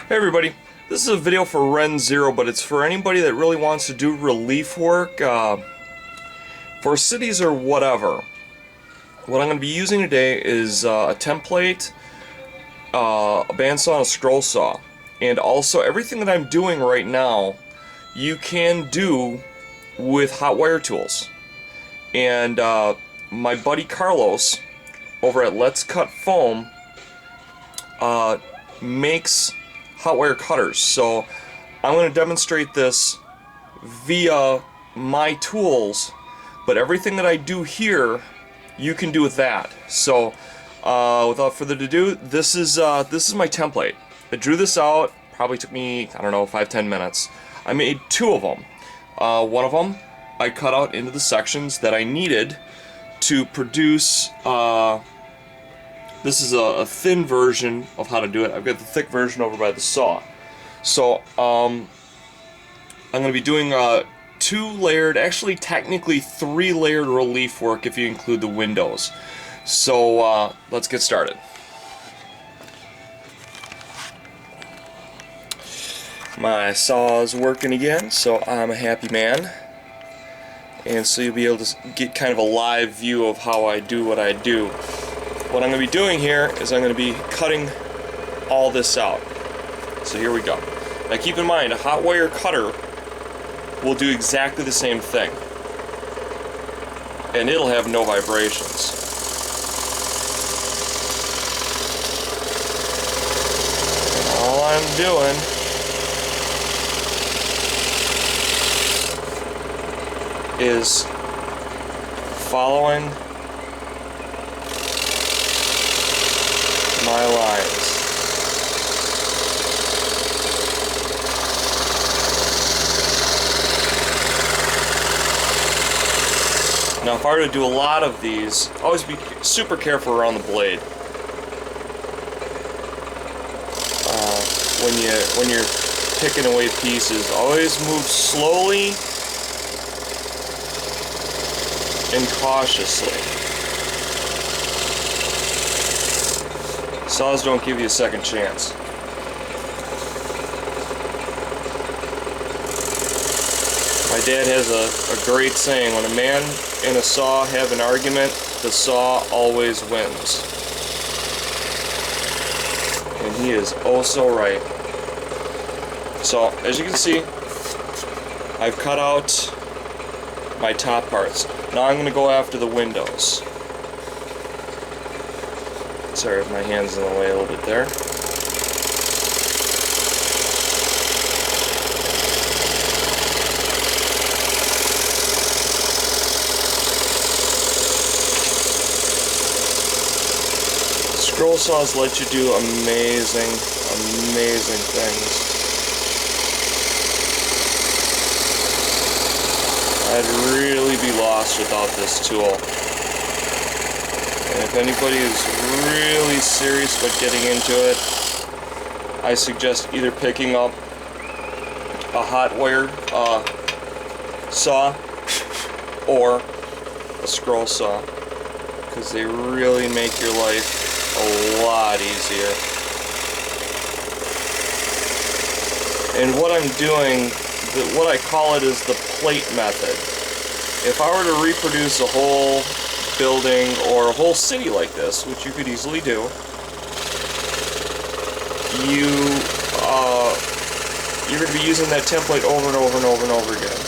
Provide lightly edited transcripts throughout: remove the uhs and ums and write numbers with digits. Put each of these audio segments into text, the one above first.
Hey everybody, this is a video for Renzero, but it's for anybody that really wants to do relief work for cities or whatever. What I'm going to be using today is a template, a bandsaw, and a scroll saw. And also everything that I'm doing right now, you can do with hot wire tools. And my buddy Carlos over at Let's Cut Foam makes hot wire cutters. So I'm going to demonstrate this via my tools, but everything that I do here you can do with that. So without further ado, this is my template. I drew this out, probably took me, I don't know, 5-10 minutes. I made two of them. One of them I cut out into the sections that I needed to produce. This is a thin version of how to do it. I've got the thick version over by the saw. So I'm going to be doing two-layered, actually technically three-layered relief work if you include the windows. So let's get started. My saw is working again, so I'm a happy man. And so you'll be able to get kind of a live view of how I do what I do. What I'm going to be doing here is I'm going to be cutting all this out. So here we go. Now keep in mind, a hot wire cutter will do exactly the same thing. And it'll have no vibrations. And all I'm doing is following my lines. Now if I were to do a lot of these, always be super careful around the blade. When you're picking away pieces, always move slowly and cautiously. Saws don't give you a second chance. My dad has a great saying, when a man and a saw have an argument, the saw always wins. And he is oh so right. So, as you can see, I've cut out my top parts. Now I'm going to go after the windows. Sorry if my hand's in the way a little bit there. Scroll saws let you do amazing things. I'd really be lost without this tool. And if anybody is really serious about getting into it, I suggest either picking up a hot wire saw or a scroll saw, because they really make your life a lot easier. And what I'm doing, what I call it, is the plate method. If I were to reproduce a whole building or a whole city like this, which you could easily do, you're going to be using that template over and over and over and over again.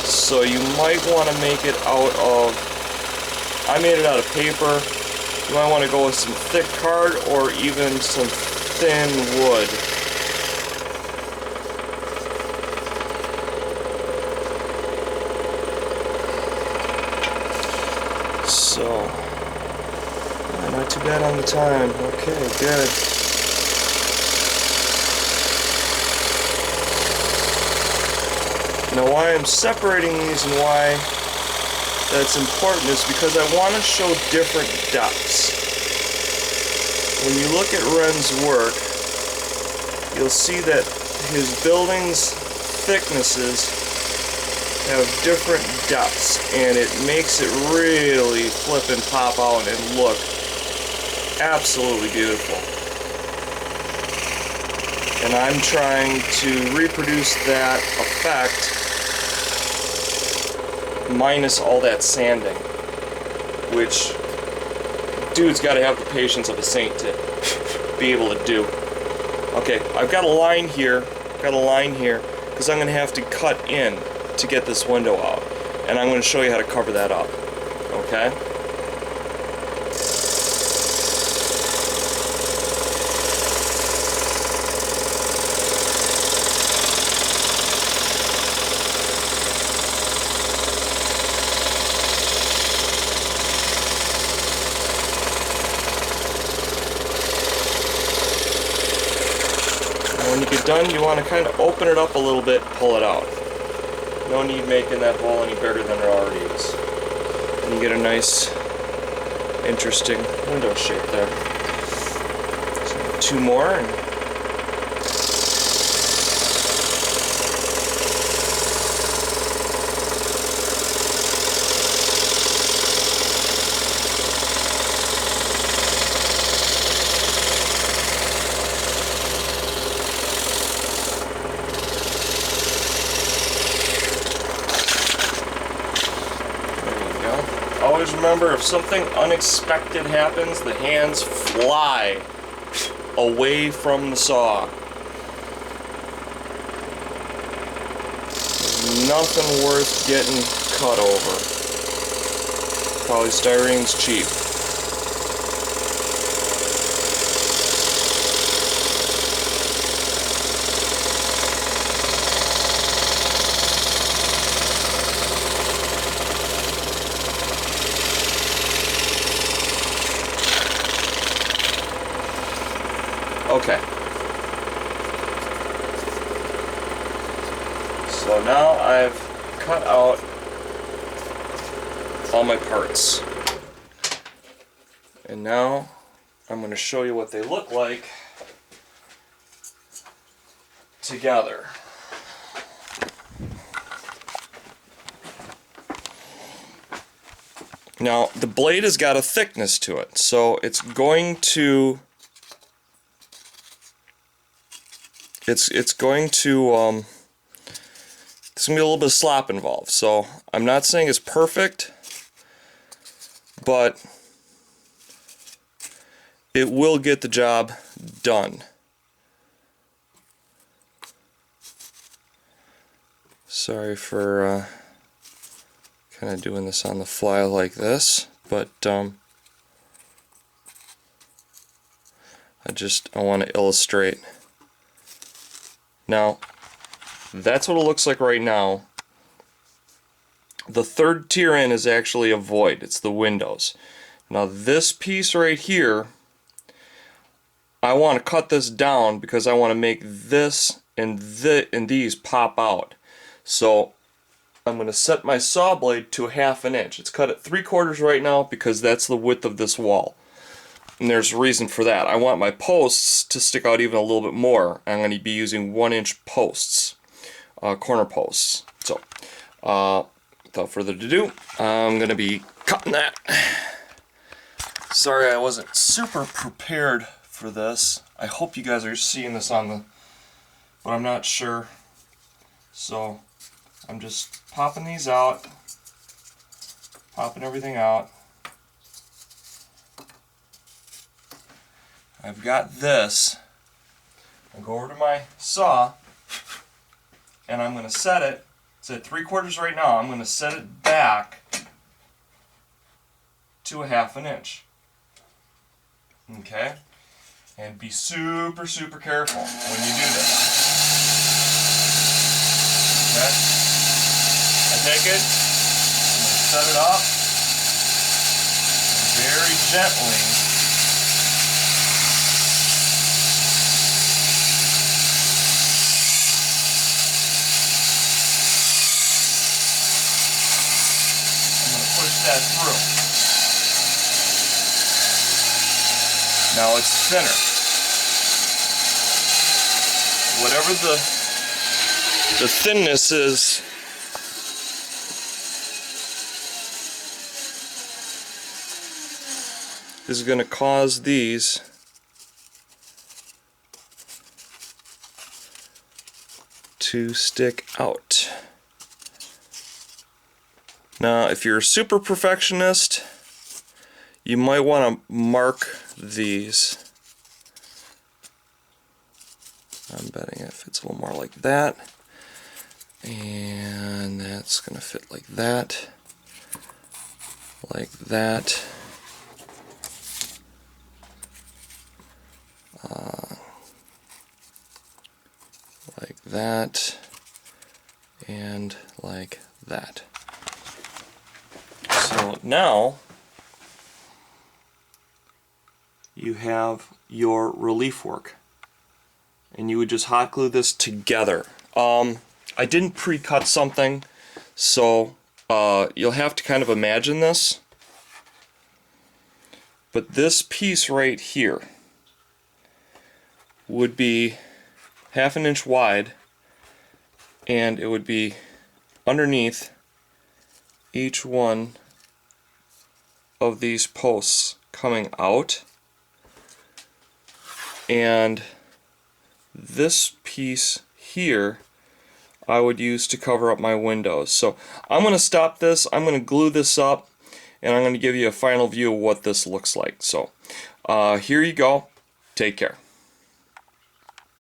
So you might want to make it out of, I made it out of paper. You might want to go with some thick card or even some thin wood. So, not too bad on the time. Okay, good. Now why I'm separating these and why that's important is because I want to show different depths. When you look at Ren's work, you'll see that his buildings' thicknesses have different depths, and it makes it really flip and pop out and look absolutely beautiful. and I'm trying to reproduce that effect minus all that sanding, which dude's got to have the patience of a saint to be able to do. Okay, I've got a line here, because I'm going to have to cut in to get this window out, and I'm going to show you how to cover that up, okay? When you get done, you want to kind of open it up a little bit, pull it out. No need making that hole any bigger than it already is. And you get a nice, interesting window shape there. So 2 more. And always remember, if something unexpected happens, the hands fly away from the saw. There's nothing worth getting cut over. Polystyrene's cheap. Okay. So now I've cut out all my parts. And now I'm going to show you what they look like together. Now, the blade has got a thickness to it, so it's going to there's going to be a little bit of slop involved. So I'm not saying it's perfect, but it will get the job done. Sorry for kind of doing this on the fly like this, but I want to illustrate. Now, that's what it looks like right now. The third tier in is actually a void. It's the windows. Now this piece right here, I want to cut this down because I want to make this and these pop out. So I'm going to set my saw blade to 1/2 inch. It's cut at 3/4 right now because that's the width of this wall. And there's a reason for that. I want my posts to stick out even a little bit more. I'm going to be using 1-inch posts, corner posts. So, without further ado, I'm going to be cutting that. Sorry I wasn't super prepared for this. I hope you guys are seeing this on the, but I'm not sure. So, I'm just popping these out, popping everything out. I've got this. I'll go over to my saw and I'm going to set it. It's at 3/4 right now. I'm going to set it back to 1/2 inch. Okay? And be super, super careful when you do this. Okay? I take it, I'm going to set it up, and very gently that through. Now it's thinner. Whatever the thinness is going to cause these to stick out. Now, if you're a super perfectionist, you might want to mark these. I'm betting it fits a little more like that. And that's going to fit like that. Like that. Like that. And like that. So now you have your relief work, and you would just hot glue this together. I didn't pre-cut something, so you'll have to kind of imagine this, but this piece right here would be 1/2 inch wide, and it would be underneath each one of these posts coming out, and this piece here I would use to cover up my windows. So I'm going to stop this, I'm going to glue this up, and I'm going to give you a final view of what this looks like. So here you go, take care.